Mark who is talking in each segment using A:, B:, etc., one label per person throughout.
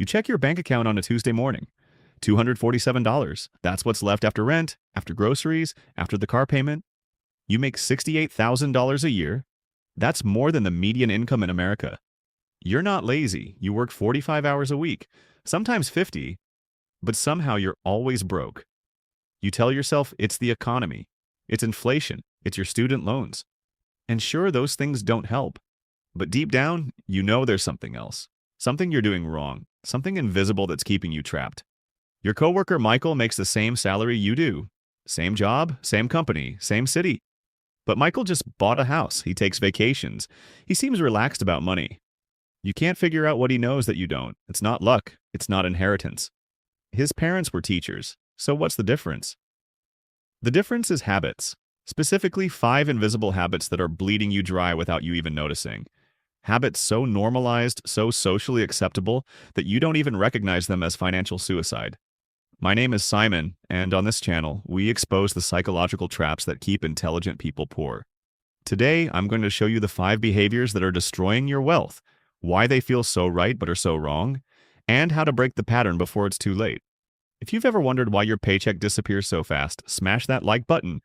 A: You check your bank account on a Tuesday morning. $247. That's what's left after rent, after groceries, after the car payment. You make $68,000 a year. That's more than the median income in America. You're not lazy. You work 45 hours a week, sometimes 50, but somehow you're always broke. You tell yourself it's the economy, it's inflation, it's your student loans. And sure, those things don't help. But deep down, you know there's something else. Something you're doing wrong. Something invisible that's keeping you trapped. Your coworker Michael makes the same salary you do. Same job, same company, same city. But Michael just bought a house. He takes vacations. He seems relaxed about money. You can't figure out what he knows that you don't. It's not luck. It's not inheritance. His parents were teachers. So what's the difference? The difference is habits. Specifically, 5 invisible habits that are bleeding you dry without you even noticing. Habits so normalized, so socially acceptable, that you don't even recognize them as financial suicide. My name is Simon, and on this channel, we expose the psychological traps that keep intelligent people poor. Today, I'm going to show you the 5 behaviors that are destroying your wealth, why they feel so right but are so wrong, and how to break the pattern before it's too late. If you've ever wondered why your paycheck disappears so fast, smash that like button,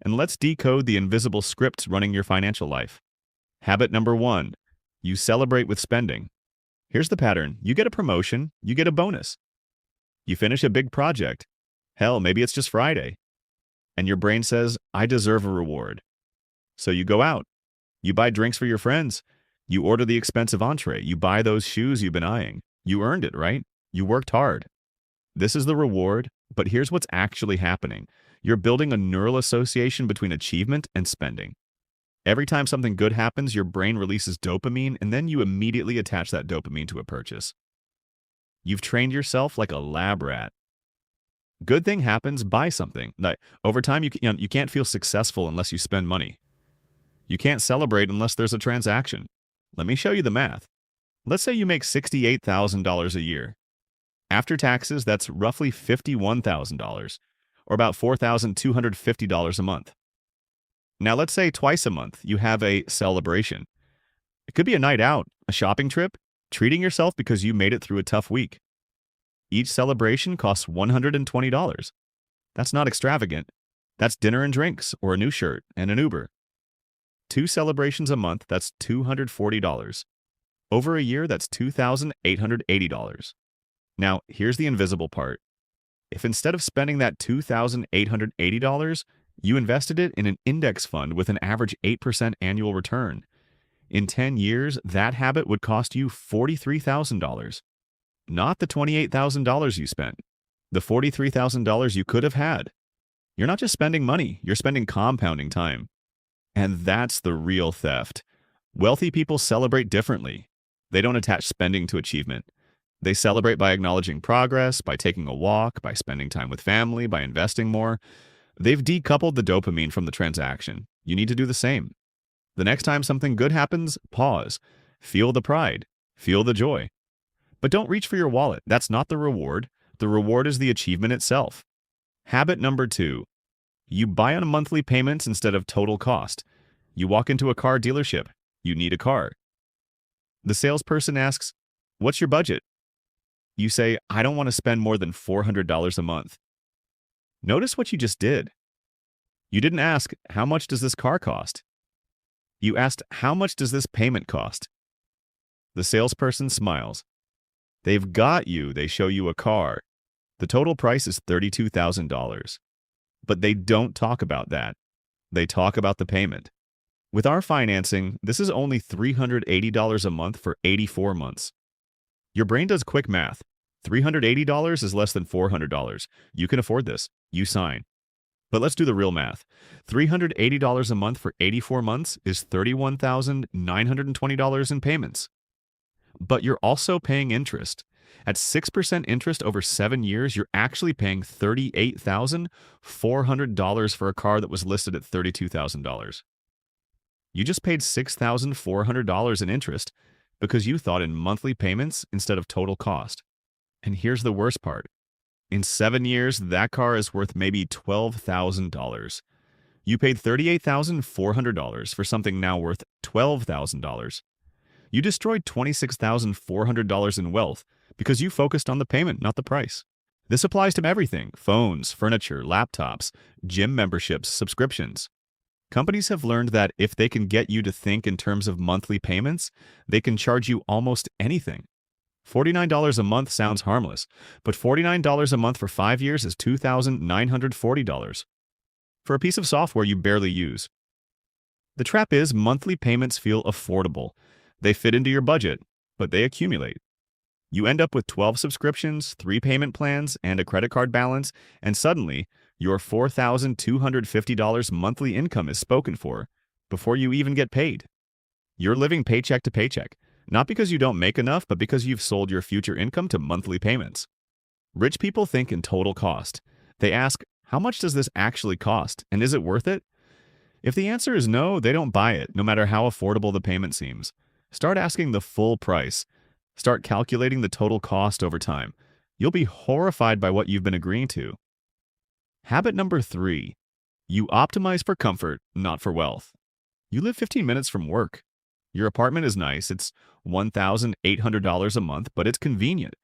A: and let's decode the invisible scripts running your financial life. Habit number 1. You celebrate with spending. Here's the pattern. You get a promotion, you get a bonus. You finish a big project. Hell, maybe it's just Friday. And your brain says, I deserve a reward. So you go out. You buy drinks for your friends. You order the expensive entree. You buy those shoes you've been eyeing. You earned it, right? You worked hard. This is the reward, but here's what's actually happening. You're building a neural association between achievement and spending. Every time something good happens, your brain releases dopamine, and then you immediately attach that dopamine to a purchase. You've trained yourself like a lab rat. Good thing happens, buy something. Over time, you can't feel successful unless you spend money. You can't celebrate unless there's a transaction. Let me show you the math. Let's say you make $68,000 a year. After taxes, that's roughly $51,000, or about $4,250 a month. Now let's say twice a month you have a celebration. It could be a night out, a shopping trip, treating yourself because you made it through a tough week. Each celebration costs $120. That's not extravagant. That's dinner and drinks, or a new shirt and an Uber. 2 celebrations a month, that's $240. Over a year, that's $2,880. Now, here's the invisible part. If instead of spending that $2,880, you invested it in an index fund with an average 8% annual return, in 10 years, that habit would cost you $43,000. Not the $28,000 you spent. The $43,000 you could have had. You're not just spending money, you're spending compounding time. And that's the real theft. Wealthy people celebrate differently. They don't attach spending to achievement. They celebrate by acknowledging progress, by taking a walk, by spending time with family, by investing more. They've decoupled the dopamine from the transaction. You need to do the same. The next time something good happens, pause. Feel the pride. Feel the joy. But don't reach for your wallet. That's not the reward. The reward is the achievement itself. Habit number 2. You buy on monthly payments instead of total cost. You walk into a car dealership. You need a car. The salesperson asks, "What's your budget?" You say, "I don't want to spend more than $400 a month." Notice what you just did. You didn't ask, "How much does this car cost?" You asked, "How much does this payment cost?" The salesperson smiles. They've got you. They show you a car. The total price is $32,000. But they don't talk about that. They talk about the payment. With our financing, this is only $380 a month for 84 months. Your brain does quick math. $380 is less than $400. You can afford this. You sign. But let's do the real math. $380 a month for 84 months is $31,920 in payments. But you're also paying interest. At 6% interest over 7 years, you're actually paying $38,400 for a car that was listed at $32,000. You just paid $6,400 in interest because you thought in monthly payments instead of total cost. And here's the worst part. In 7 years, that car is worth maybe $12,000. You paid $38,400 for something now worth $12,000. You destroyed $26,400 in wealth because you focused on the payment, not the price. This applies to everything: phones, furniture, laptops, gym memberships, subscriptions. Companies have learned that if they can get you to think in terms of monthly payments, they can charge you almost anything. $49 a month sounds harmless, but $49 a month for 5 years is $2,940 for a piece of software you barely use. The trap is monthly payments feel affordable. They fit into your budget, but they accumulate. You end up with 12 subscriptions, 3 payment plans, and a credit card balance, and suddenly, your $4,250 monthly income is spoken for before you even get paid. You're living paycheck to paycheck, not because you don't make enough, but because you've sold your future income to monthly payments. Rich people think in total cost. They ask, how much does this actually cost, and is it worth it? If the answer is no, they don't buy it, no matter how affordable the payment seems. Start asking the full price. Start calculating the total cost over time. You'll be horrified by what you've been agreeing to. Habit number 3. You optimize for comfort, not for wealth. You live 15 minutes from work. Your apartment is nice. It's $1,800 a month, but it's convenient.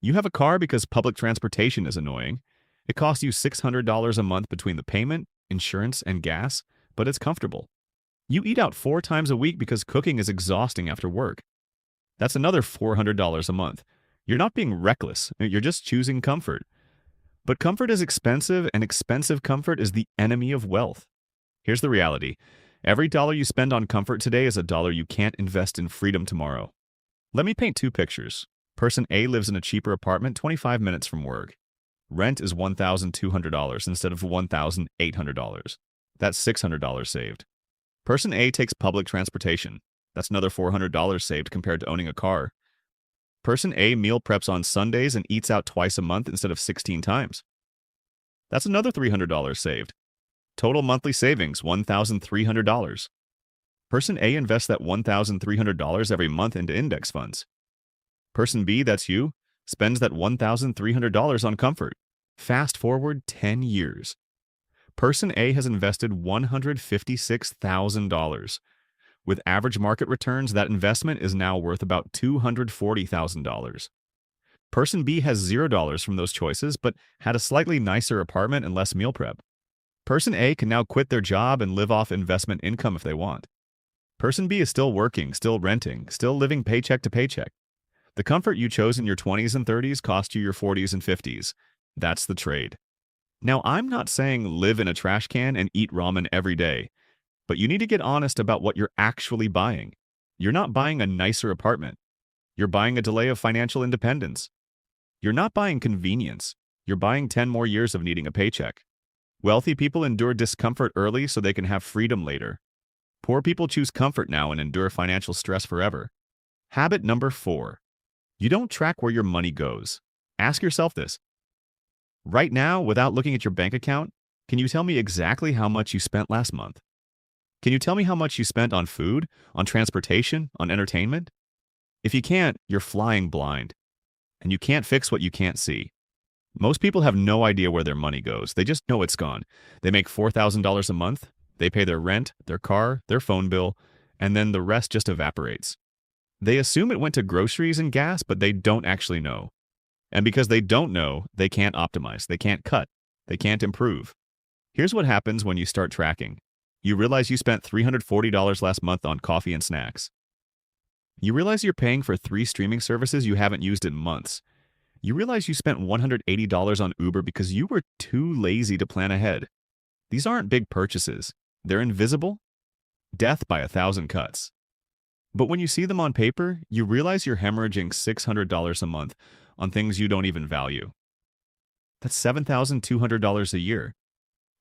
A: You have a car because public transportation is annoying. It costs you $600 a month between the payment, insurance, and gas, but it's comfortable. You eat out 4 times a week because cooking is exhausting after work. That's another $400 a month. You're not being reckless. You're just choosing comfort. But comfort is expensive, and expensive comfort is the enemy of wealth. Here's the reality. Every dollar you spend on comfort today is a dollar you can't invest in freedom tomorrow. Let me paint 2 pictures. Person A lives in a cheaper apartment 25 minutes from work. Rent is $1,200 instead of $1,800. That's $600 saved. Person A takes public transportation. That's another $400 saved compared to owning a car. Person A meal preps on Sundays and eats out twice a month instead of 16 times. That's another $300 saved. Total monthly savings, $1,300. Person A invests that $1,300 every month into index funds. Person B, that's you, spends that $1,300 on comfort. Fast forward 10 years. Person A has invested $156,000. With average market returns, that investment is now worth about $240,000. Person B has $0 from those choices, but had a slightly nicer apartment and less meal prep. Person A can now quit their job and live off investment income if they want. Person B is still working, still renting, still living paycheck to paycheck. The comfort you chose in your 20s and 30s cost you your 40s and 50s. That's the trade. Now, I'm not saying live in a trash can and eat ramen every day, but you need to get honest about what you're actually buying. You're not buying a nicer apartment. You're buying a delay of financial independence. You're not buying convenience. You're buying 10 more years of needing a paycheck. Wealthy people endure discomfort early so they can have freedom later. Poor people choose comfort now and endure financial stress forever. Habit number 4. You don't track where your money goes. Ask yourself this. Right now, without looking at your bank account, can you tell me exactly how much you spent last month? Can you tell me how much you spent on food, on transportation, on entertainment? If you can't, you're flying blind. And you can't fix what you can't see. Most people have no idea where their money goes. They just know it's gone. They make $4,000 a month. They pay their rent, their car, their phone bill, and then the rest just evaporates. They assume it went to groceries and gas, but they don't actually know. And because they don't know, they can't optimize, they can't cut, they can't improve. Here's what happens when you start tracking. You realize you spent $340 last month on coffee and snacks. You realize you're paying for 3 streaming services you haven't used in months. You realize you spent $180 on Uber because you were too lazy to plan ahead. These aren't big purchases. They're invisible. Death by 1,000 cuts. But when you see them on paper, you realize you're hemorrhaging $600 a month on things you don't even value. That's $7,200 a year.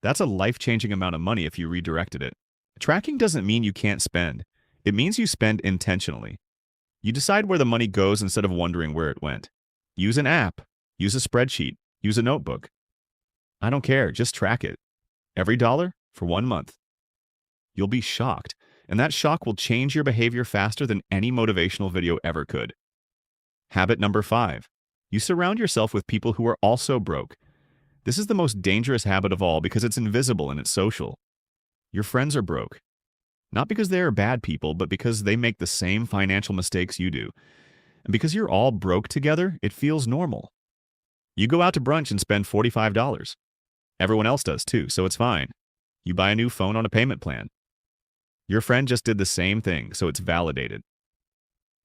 A: That's a life-changing amount of money if you redirected it. Tracking doesn't mean you can't spend. It means you spend intentionally. You decide where the money goes instead of wondering where it went. Use an app. Use a spreadsheet. Use a notebook. I don't care, just track it. Every dollar for 1 month. You'll be shocked, and that shock will change your behavior faster than any motivational video ever could. Habit number 5. You surround yourself with people who are also broke. This is the most dangerous habit of all because it's invisible and it's social. Your friends are broke. Not because they are bad people, but because they make the same financial mistakes you do. And because you're all broke together, it feels normal. You go out to brunch and spend $45. Everyone else does too, so it's fine. You buy a new phone on a payment plan. Your friend just did the same thing, so it's validated.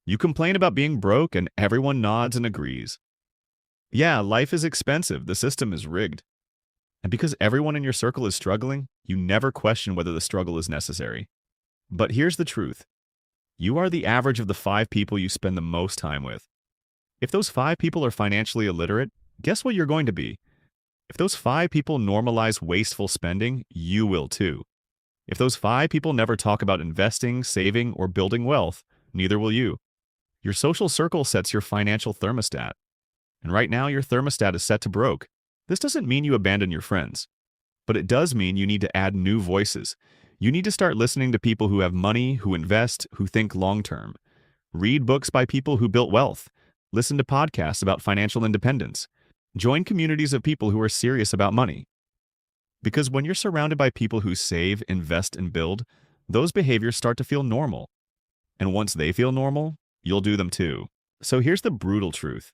A: You complain about being broke and everyone nods and agrees. Yeah, life is expensive, the system is rigged. And because everyone in your circle is struggling, you never question whether the struggle is necessary. But here's the truth. You are the average of the 5 people you spend the most time with. If those 5 people are financially illiterate, guess what you're going to be? If those 5 people normalize wasteful spending, you will too. If those 5 people never talk about investing, saving, or building wealth, neither will you. Your social circle sets your financial thermostat. And right now, your thermostat is set to broke. This doesn't mean you abandon your friends, but it does mean you need to add new voices. You need to start listening to people who have money, who invest, who think long-term. Read books by people who built wealth. Listen to podcasts about financial independence. Join communities of people who are serious about money. Because when you're surrounded by people who save, invest, and build, those behaviors start to feel normal. And once they feel normal, you'll do them too. So here's the brutal truth.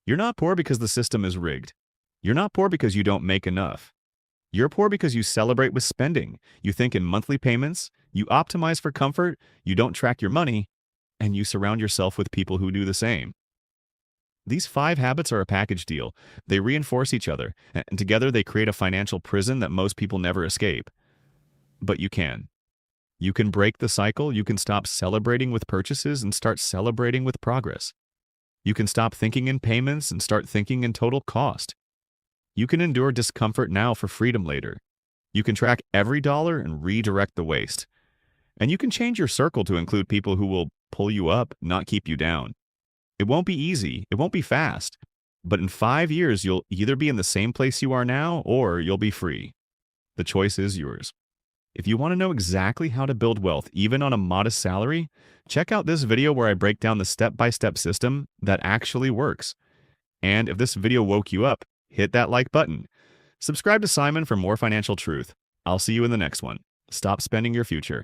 A: You're not poor because the system is rigged. You're not poor because you don't make enough. You're poor because you celebrate with spending. You think in monthly payments, you optimize for comfort, you don't track your money, and you surround yourself with people who do the same. These 5 habits are a package deal. They reinforce each other, and together they create a financial prison that most people never escape. But you can. You can break the cycle. You can stop celebrating with purchases and start celebrating with progress. You can stop thinking in payments and start thinking in total cost. You can endure discomfort now for freedom later. You can track every dollar and redirect the waste. And you can change your circle to include people who will pull you up, not keep you down. It won't be easy. It won't be fast. But in 5 years, you'll either be in the same place you are now or you'll be free. The choice is yours. If you want to know exactly how to build wealth, even on a modest salary, check out this video where I break down the step-by-step system that actually works. And if this video woke you up, hit that like button. Subscribe to Simon for more financial truth. I'll see you in the next one. Stop spending your future.